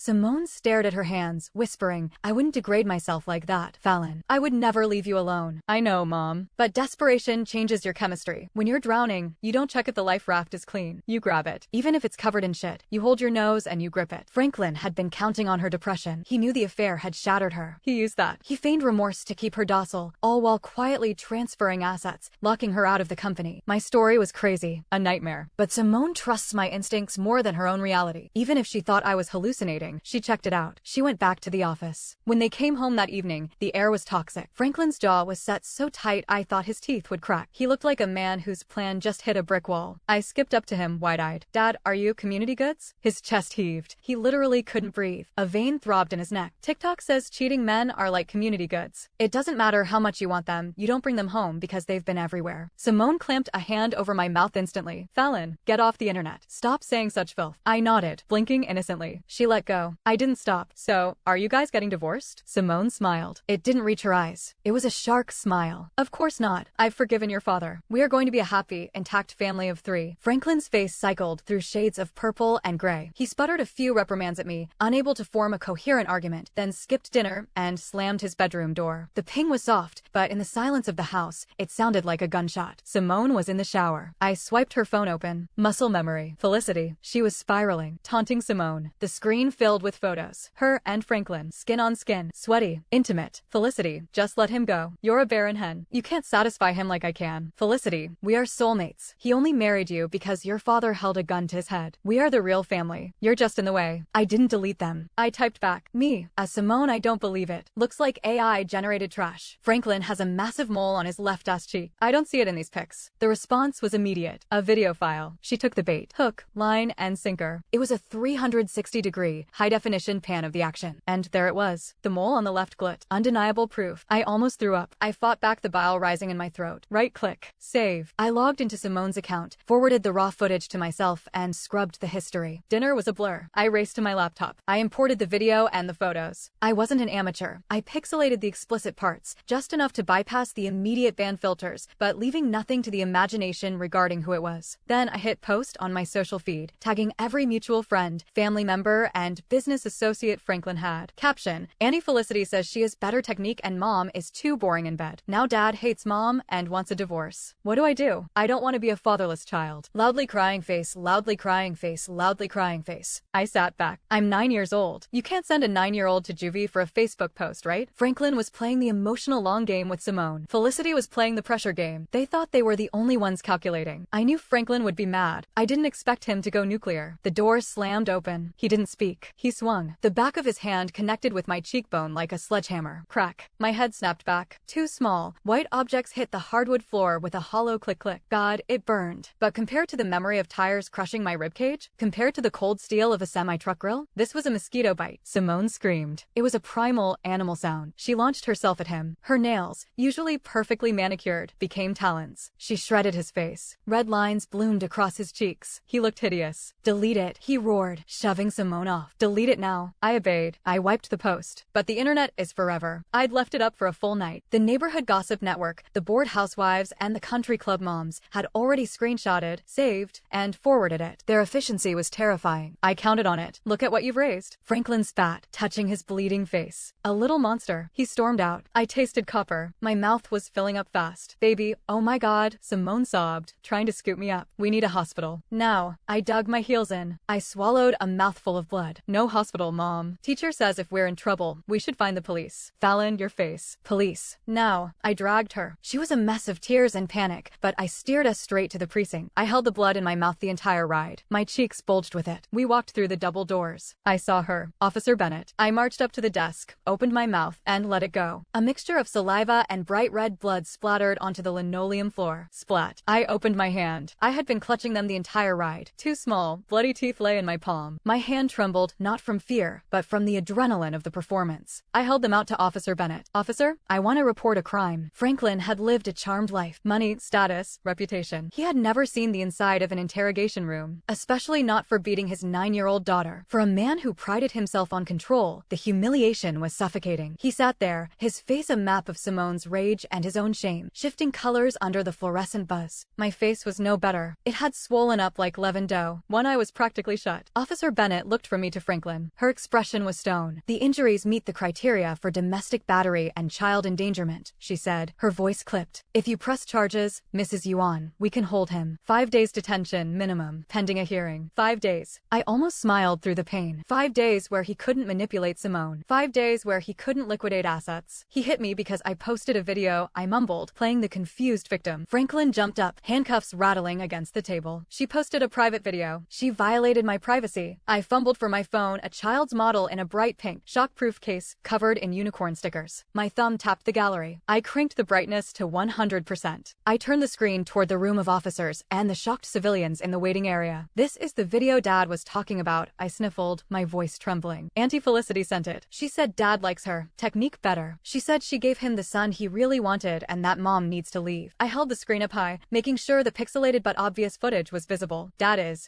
Simone stared at her hands, whispering, I wouldn't degrade myself like that, Fallon. I would never leave you alone. I know, Mom. But desperation changes your chemistry. When you're drowning, you don't check if the life raft is clean. You grab it. Even if it's covered in shit, you hold your nose and you grip it. Franklin had been counting on her depression. He knew the affair had shattered her. He used that. He feigned remorse to keep her docile, all while quietly transferring assets, locking her out of the company. My story was crazy, a nightmare. But Simone trusts my instincts more than her own reality. Even if she thought I was hallucinating, she checked it out. She went back to the office. When they came home that evening, the air was toxic. Franklin's jaw was set so tight I thought his teeth would crack. He looked like a man whose plan just hit a brick wall. I skipped up to him, wide-eyed. Dad, are you community goods? His chest heaved. He literally couldn't breathe. A vein throbbed in his neck. TikTok says cheating men are like community goods. It doesn't matter how much you want them, you don't bring them home because they've been everywhere. Simone clamped a hand over my mouth instantly. Fallon, get off the internet. Stop saying such filth. I nodded, blinking innocently. She let go. I didn't stop. So, are you guys getting divorced? Simone smiled. It didn't reach her eyes. It was a shark smile. Of course not. I've forgiven your father. We are going to be a happy, intact family of 3. Franklin's face cycled through shades of purple and gray. He sputtered a few reprimands at me, unable to form a coherent argument, then skipped dinner and slammed his bedroom door. The ping was soft, but in the silence of the house, it sounded like a gunshot. Simone was in the shower. I swiped her phone open. Muscle memory. Felicity. She was spiraling, taunting Simone. The screen filled with photos. Her and Franklin, skin on skin, sweaty, intimate. Felicity, just let him go. You're a barren hen. You can't satisfy him like I can. Felicity, we are soulmates. He only married you because your father held a gun to his head. We are the real family. You're just in the way. I didn't delete them. I typed back. Me. Simone, I don't believe it. Looks like AI generated trash. Franklin has a massive mole on his left ass cheek. I don't see it in these pics. The response was immediate. A video file. She took the bait. Hook, line, and sinker. It was a 360-degree, high-definition pan of the action. And there it was. The mole on the left glut. Undeniable proof. I almost threw up. I fought back the bile rising in my throat. Right-click. Save. I logged into Simone's account, forwarded the raw footage to myself, and scrubbed the history. Dinner was a blur. I raced to my laptop. I imported the video and the photos. I wasn't an amateur. I pixelated the explicit parts, just enough to bypass the immediate ban filters, but leaving nothing to the imagination regarding who it was. Then I hit post on my social feed, tagging every mutual friend, family member, and business associate Franklin had. Caption: Annie Felicity says she has better technique and mom is too boring in bed. Now dad hates mom and wants a divorce. What do? I don't want to be a fatherless child. Loudly crying face, loudly crying face, loudly crying face. I sat back. I'm 9 years old. You can't send a 9-year-old to juvie for a Facebook post, right? Franklin was playing the emotional long game with Simone. Felicity was playing the pressure game. They thought they were the only ones calculating. I knew Franklin would be mad. I didn't expect him to go nuclear. The door slammed open. He didn't speak. He swung. The back of his hand connected with my cheekbone like a sledgehammer. Crack. My head snapped back. Two small, white objects hit the hardwood floor with a hollow click-click. God, it burned. But compared to the memory of tires crushing my ribcage, compared to the cold steel of a semi-truck grill, this was a mosquito bite. Simone screamed. It was a primal, animal sound. She launched herself at him. Her nails, usually perfectly manicured, became talons. She shredded his face. Red lines bloomed across his cheeks. He looked hideous. Delete it, he roared, shoving Simone off. Delete it now. I obeyed. I wiped the post. But the internet is forever. I'd left it up for a full night. The neighborhood gossip network, the bored housewives, and the country club moms had already screenshotted, saved, and forwarded it. Their efficiency was terrifying. I counted on it. Look at what you've raised. Franklin spat, touching his bleeding face. A little monster. He stormed out. I tasted copper. My mouth was filling up fast. Baby, oh my god, Simone sobbed, trying to scoop me up. We need a hospital. Now. I dug my heels in. I swallowed a mouthful of blood. No hospital, Mom. Teacher says if we're in trouble, we should find the police. Fallon, your face. Police. Now. I dragged her. She was a mess of tears and panic, but I steered us straight to the precinct. I held the blood in my mouth the entire ride. My cheeks bulged with it. We walked through the double doors. I saw her. Officer Bennett. I marched up to the desk, opened my mouth, and let it go. A mixture of saliva and bright red blood splattered onto the linoleum floor. Splat. I opened my hand. I had been clutching them the entire ride. Too small, bloody teeth lay in my palm. My hand trembled, not from fear, but from the adrenaline of the performance. I held them out to Officer Bennett. Officer, I want to report a crime. Franklin had lived a charmed life. Money, status, reputation. He had never seen the inside of an interrogation room, especially not for beating his 9-year-old daughter. For a man who prided himself on control, the humiliation was suffocating. He sat there, his face a map of Simone's rage and his own shame, shifting colors under the fluorescent buzz. My face was no better. It had swollen up like leavened dough. One eye was practically shut. Officer Bennett looked from me to Franklin. Her expression was stone. "The injuries meet the criteria for domestic battery and child endangerment," she said. Her voice clipped. "If you press charges, Mrs. Yuan, we can hold him. 5 days detention minimum, pending a hearing." 5 days. I almost smiled through the pain. 5 days where he couldn't manipulate Simone. 5 days where he couldn't liquidate assets. He hit me because I posted a video, I mumbled, playing the confused victim. Franklin jumped up, handcuffs rattling against the table. "She posted a private video. She violated my privacy." I fumbled for my phone, a child's model in a bright pink, shockproof case, covered in unicorn stickers. My thumb tapped the gallery. I cranked the brightness to 100%. I turned the screen toward the room of officers and the shocked civilians in the waiting area. "This is the video Dad was talking about," I sniffled, my voice trembling. Auntie Felicity sent it. She said Dad likes her technique better. She said she gave him the son he really wanted and that Mom needs to leave. I held the screen up high, making sure the pixelated but obvious footage was visible.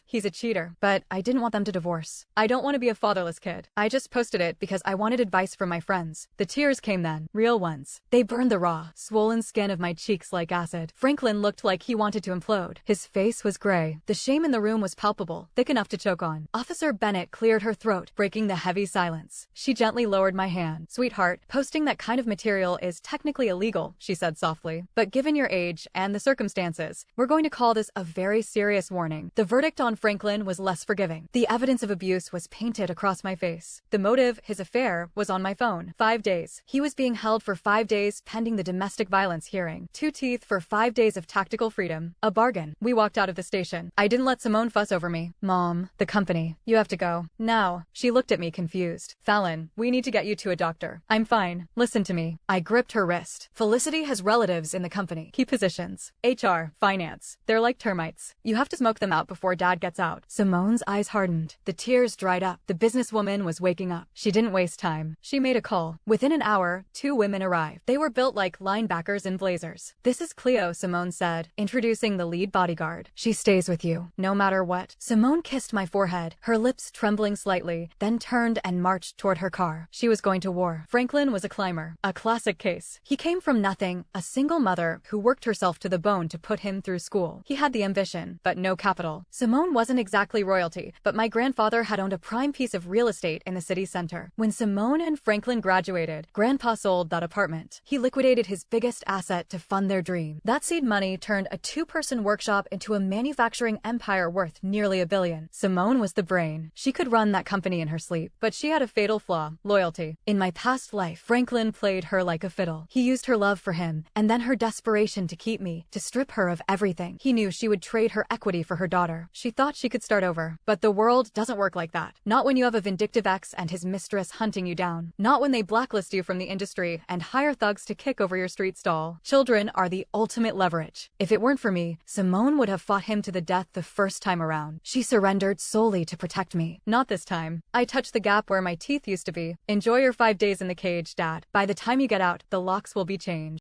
He's a cheater. But I didn't want them to divorce. I don't want to be a fatherless kid. I just posted it because I wanted advice from my friends. The tears came then, real ones. They burned the raw, swollen skin of my cheeks like acid. Franklin looked like he wanted to implode. His face was gray. The shame in the room was palpable, thick enough to choke on. Officer Bennett cleared her throat, breaking the heavy silence. She gently lowered my hand. "Sweetheart, posting that kind of material is technically illegal," she said softly. "But given your age and the circumstances, we're going to call this a very serious warning." The verdict on Franklin was less forgiving. The evidence of abuse was painted across my face. The motive, his affair, was on my phone. 5 days. He was being held for 5 days pending the domestic violence hearing. 2 teeth for 5 days of tactical freedom. A bargain. We walked out of the station. I didn't let Simone fuss over me. "Mom, the company. You have to go. Now." She looked at me confused. "Fallon, we need to get you to a doctor." "I'm fine. Listen to me." I gripped her wrist. "Felicity has relatives in the company. Key positions. HR, finance. They're like termites. You have to smoke them out before Dad gets out." Simone's eyes hardened. The tears dried up. The businesswoman was waking up. She didn't waste time. She made a call. Within an hour, 2 women arrived. They were built like linebackers in blazers. "This is Cleo," Simone said, introducing the lead bodyguard. "She stays with you, no matter what." Simone kissed my forehead, her lips trembling slightly, then turned and marched toward her car. She was going to war. Franklin was a climber. A classic case. He came from nothing, a single mother who worked herself to the bone to put him through school. He had the ambition, but no capital. Simone wasn't exactly royalty, but my grandfather had owned a prime piece of real estate in the city center. When Simone and Franklin graduated, Grandpa sold that apartment. He liquidated his biggest asset to fund their dream. That seed money turned a 2-person workshop into a manufacturing empire worth nearly $1 billion. Simone was the brain. She could run that company in her sleep, but she had a fatal flaw: loyalty. In my past life, Franklin played her like a fiddle. He used her love for him, and then her desperation to keep me, to strip her of everything. He knew she would trade her equity for her daughter. She thought she could start over. But the world doesn't work like that. Not when you have a vindictive ex and his mistress hunting you down. Not when they blacklist you from the industry and hire thugs to kick over your street stall. Children are the ultimate leverage. If it weren't for me, Simone would have fought him to the death the first time around. She surrendered solely to protect me. Not this time. I touched the gap where my teeth used to be. "Enjoy your 5 days in the cage, Dad. By the time you get out, the locks will be changed."